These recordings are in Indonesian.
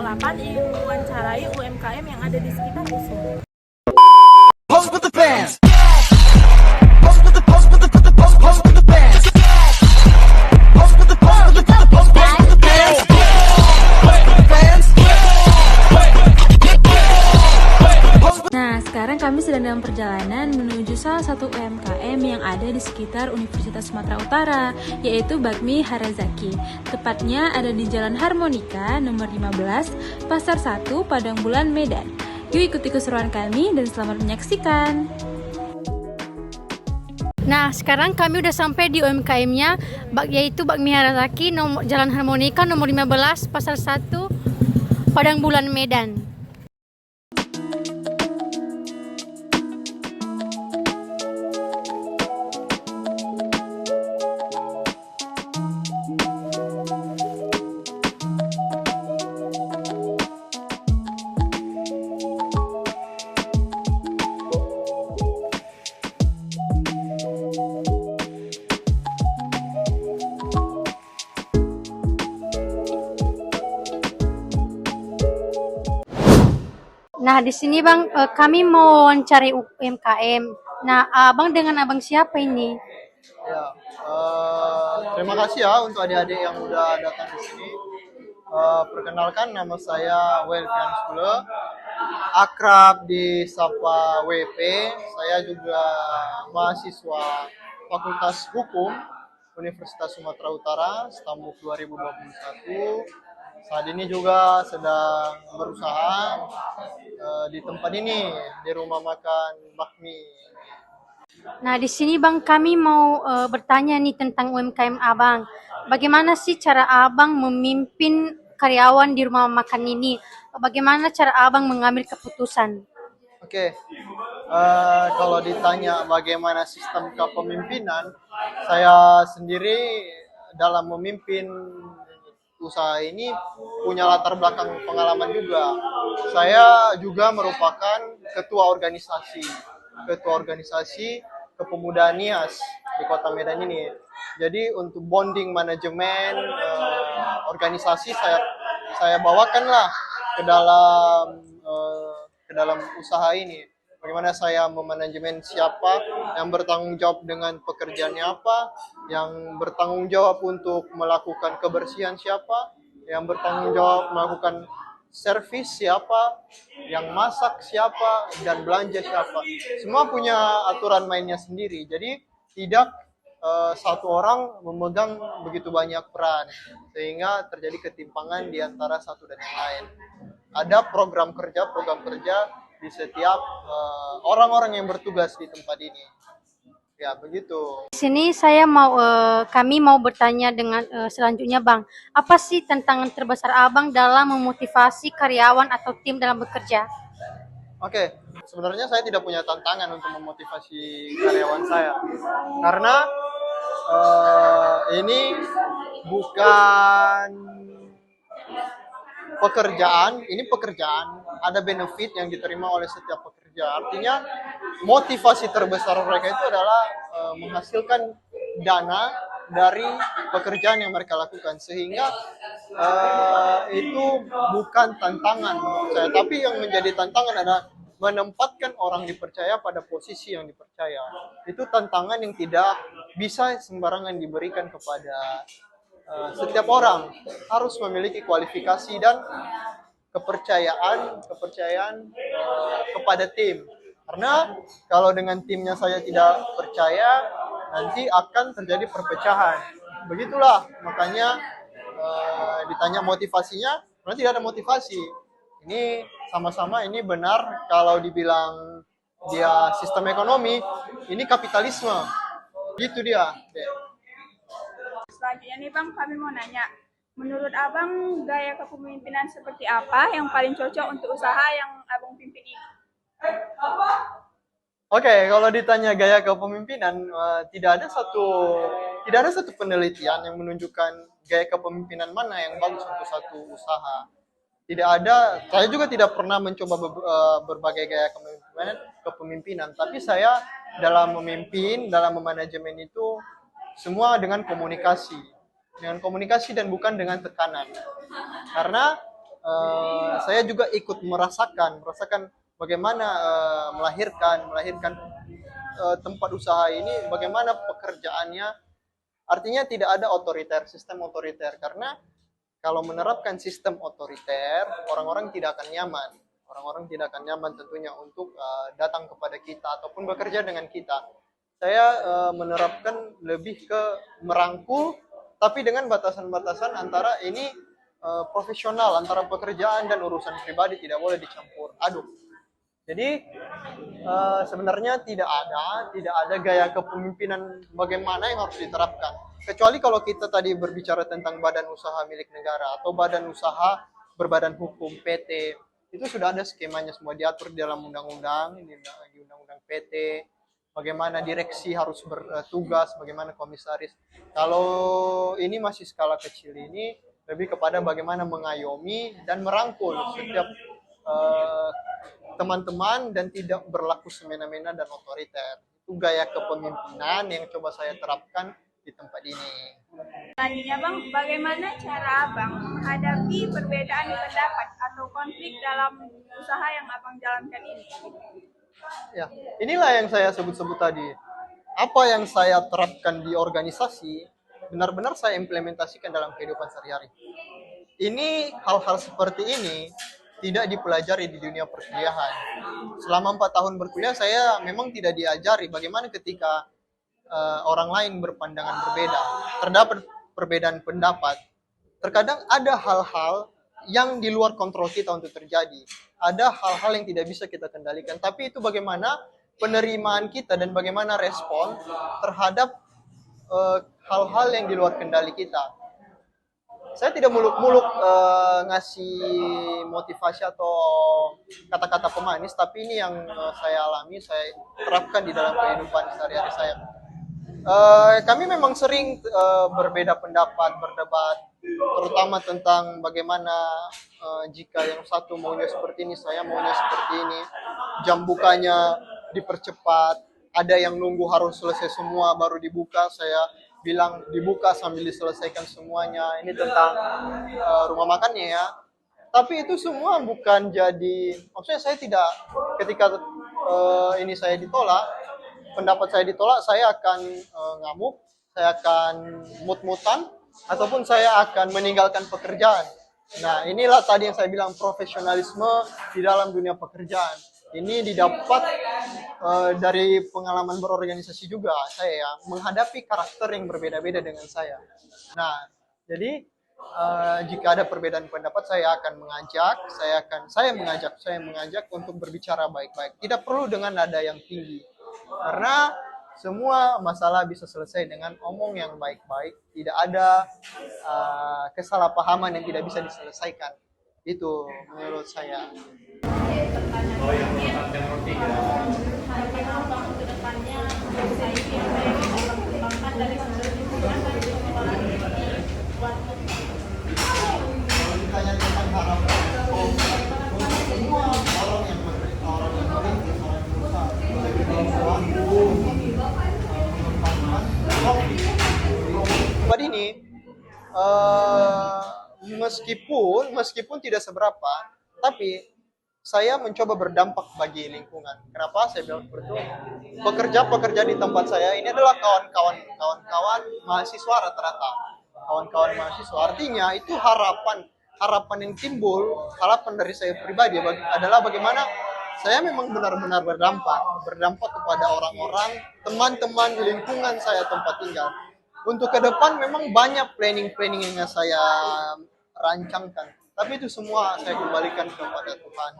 pengalaman ingin mewawancarai UMKM yang ada di sekitar Usung. Post with the fans. Post with the post with the post with the fans. Post with the post with the post with the fans. Nah, sekarang kami sedang dalam perjalanan menuju salah satu UMKM yang ada di sekitar Universitas Sumatera Utara, yaitu Bakmi Harazaki. Tepatnya ada di Jalan Harmonika nomor 15, Pasar 1, Padang Bulan, Medan. Yuk ikuti keseruan kami dan selamat menyaksikan. Nah, sekarang kami udah sampai di UMKM-nya, yaitu Bakmi Harazaki, Jalan Harmonika nomor 15, Pasar 1, Padang Bulan, Medan. Nah, di sini Bang, kami mau wawancari UMKM. Nah, Abang dengan Abang siapa ini? Ya, terima kasih ya untuk adik-adik yang udah datang di sini. Perkenalkan, nama saya Welfian Sule, akrab disapa WP. Saya juga mahasiswa Fakultas Hukum Universitas Sumatera Utara, Stambuk 2021. Saat ini juga sedang berusaha di tempat ini, di rumah makan Bakmi. Nah, di sini Bang, kami mau bertanya nih tentang UMKM Abang. Bagaimana sih cara Abang memimpin karyawan di rumah makan ini? Bagaimana cara Abang mengambil keputusan? Oke, kalau ditanya bagaimana sistem kepemimpinan, saya sendiri dalam memimpin usaha ini punya latar belakang pengalaman juga. Saya juga merupakan ketua organisasi kepemudaan NIAS di Kota Medan ini. Jadi untuk bonding manajemen organisasi saya bawakanlah ke dalam usaha ini. Bagaimana saya memanajemen siapa yang bertanggung jawab dengan pekerjaannya apa, yang bertanggung jawab untuk melakukan kebersihan siapa, yang bertanggung jawab melakukan servis siapa, yang masak siapa, dan belanja siapa. Semua punya aturan mainnya sendiri. Jadi tidak satu orang memegang begitu banyak peran, sehingga terjadi ketimpangan di antara satu dan yang lain. Ada program kerja di setiap orang-orang yang bertugas di tempat ini. Ya, begitu. Di sini kami mau bertanya dengan selanjutnya Bang. Apa sih tantangan terbesar Abang dalam memotivasi karyawan atau tim dalam bekerja? Oke, sebenarnya saya tidak punya tantangan untuk memotivasi karyawan saya. Karena ini bukan pekerjaan, ini pekerjaan, ada benefit yang diterima oleh setiap pekerja. Artinya motivasi terbesar mereka itu adalah menghasilkan dana dari pekerjaan yang mereka lakukan, sehingga itu bukan tantangan menurut saya, tapi yang menjadi tantangan adalah menempatkan orang dipercaya pada posisi yang dipercaya. Itu tantangan yang tidak bisa sembarangan diberikan kepada setiap orang. Harus memiliki kualifikasi dan kepercayaan kepada tim. Karena kalau dengan timnya saya tidak percaya, nanti akan terjadi perpecahan. Begitulah, makanya ditanya motivasinya, karena tidak ada motivasi. Ini sama-sama ini benar kalau dibilang dia sistem ekonomi, ini kapitalisme. Gitu dia. Selanjutnya nih Bang, kami mau nanya, menurut Abang gaya kepemimpinan seperti apa yang paling cocok untuk usaha yang Abang pimpin ini? Oke, kalau ditanya gaya kepemimpinan, tidak ada satu penelitian yang menunjukkan gaya kepemimpinan mana yang bagus untuk satu usaha. Tidak ada, saya juga tidak pernah mencoba berbagai gaya kepemimpinan, tapi saya dalam memimpin, dalam memanajemen itu semua dengan komunikasi dan bukan dengan tekanan. Karena saya juga ikut merasakan bagaimana melahirkan tempat usaha ini, bagaimana pekerjaannya. Artinya tidak ada sistem otoriter, karena kalau menerapkan sistem otoriter, orang-orang tidak akan nyaman. Orang-orang tidak akan nyaman tentunya untuk datang kepada kita ataupun bekerja dengan kita. Saya menerapkan lebih ke merangkul, tapi dengan batasan-batasan antara ini profesional, antara pekerjaan dan urusan pribadi tidak boleh dicampur aduk. Jadi sebenarnya tidak ada gaya kepemimpinan bagaimana yang harus diterapkan. Kecuali kalau kita tadi berbicara tentang badan usaha milik negara atau badan usaha berbadan hukum PT, itu sudah ada skemanya, semua diatur di dalam undang-undang, di undang-undang PT, bagaimana direksi harus bertugas, bagaimana komisaris. Kalau ini masih skala kecil ini, lebih kepada bagaimana mengayomi dan merangkul setiap teman-teman dan tidak berlaku semena-mena dan otoriter. Itu gaya kepemimpinan yang coba saya terapkan di tempat ini. Selanjutnya Bang, bagaimana cara Abang menghadapi perbedaan pendapat atau konflik dalam usaha yang Abang jalankan ini? Ya, inilah yang saya sebut-sebut tadi. Apa yang saya terapkan di organisasi, benar-benar saya implementasikan dalam kehidupan sehari-hari. Ini hal-hal seperti ini tidak dipelajari di dunia perkuliahan. Selama 4 tahun berkuliah, saya memang tidak diajari bagaimana ketika orang lain berpandangan berbeda. Terdapat perbedaan pendapat. Terkadang ada hal-hal yang di luar kontrol kita untuk terjadi. Ada hal-hal yang tidak bisa kita kendalikan. Tapi itu bagaimana penerimaan kita dan bagaimana respon terhadap hal-hal yang di luar kendali kita. Saya tidak muluk-muluk ngasih motivasi atau kata-kata pemanis, tapi ini yang saya alami, saya terapkan di dalam kehidupan sehari-hari saya. Kami memang sering berbeda pendapat, berdebat, terutama tentang bagaimana jika yang satu maunya seperti ini, saya maunya seperti ini, jam bukanya dipercepat, ada yang nunggu harus selesai semua baru dibuka, saya bilang dibuka sambil diselesaikan semuanya. Ini tentang rumah makannya ya. Tapi itu semua bukan jadi, maksudnya saya tidak, ketika ini saya ditolak, pendapat saya ditolak, saya akan ngamuk, saya akan mut-mutan, ataupun saya akan meninggalkan pekerjaan. Nah, inilah tadi yang saya bilang, profesionalisme di dalam dunia pekerjaan. Ini didapat dari pengalaman berorganisasi juga saya ya, menghadapi karakter yang berbeda-beda dengan saya. Nah, jadi jika ada perbedaan pendapat, saya akan mengajak untuk berbicara baik-baik. Tidak perlu dengan nada yang tinggi, karena semua masalah bisa selesai dengan omong yang baik-baik. Tidak ada kesalahpahaman yang tidak bisa diselesaikan. Itu menurut saya. Tempat ini meskipun tidak seberapa, tapi saya mencoba berdampak bagi lingkungan. Kenapa saya bilang seperti itu? Pekerja-pekerja di tempat saya ini adalah kawan-kawan mahasiswa rata-rata. Kawan-kawan mahasiswa. Artinya itu harapan yang timbul, harapan dari saya pribadi adalah bagaimana saya memang benar-benar berdampak kepada orang-orang, teman-teman di lingkungan saya tempat tinggal. Untuk ke depan memang banyak planning yang saya rancangkan, tapi itu semua saya kembalikan kepada Tuhan.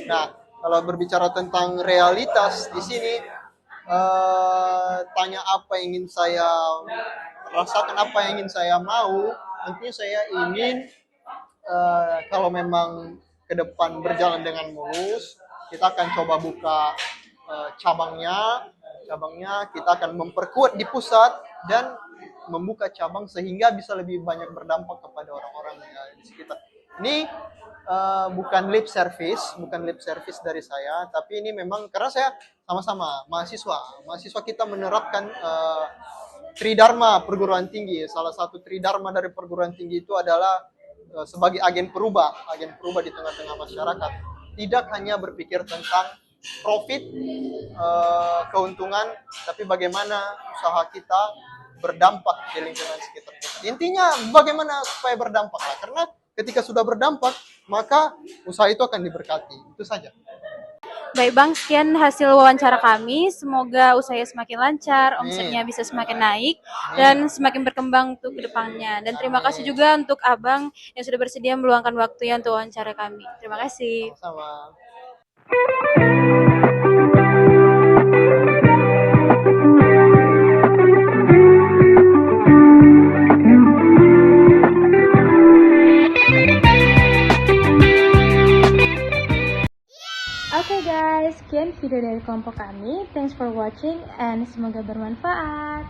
Nah, kalau berbicara tentang realitas di sini, tanya apa yang ingin saya rasakan, apa yang ingin saya mau, tentunya saya ingin kalau memang ke depan berjalan dengan mulus, kita akan coba buka cabangnya, kita akan memperkuat di pusat dan membuka cabang sehingga bisa lebih banyak berdampak kepada orang-orang di sekitar. Ini bukan lip service dari saya, tapi ini memang karena saya sama-sama mahasiswa kita menerapkan Tridharma perguruan tinggi. Salah satu Tridharma dari perguruan tinggi itu adalah sebagai agen perubah di tengah-tengah masyarakat, tidak hanya berpikir tentang profit, keuntungan, tapi bagaimana usaha kita berdampak di lingkungan sekitar kita. Intinya bagaimana supaya berdampak lah, karena ketika sudah berdampak maka usaha itu akan diberkati. Itu saja. Baik Bang, sekian hasil wawancara kami. Semoga usahanya semakin lancar, omsetnya bisa semakin naik, dan semakin berkembang untuk kedepannya. Dan terima kasih juga untuk Abang yang sudah bersedia meluangkan waktunya untuk wawancara kami. Terima kasih. Sama. Oke guys, sekian video dari kelompok kami. Thanks for watching and semoga bermanfaat.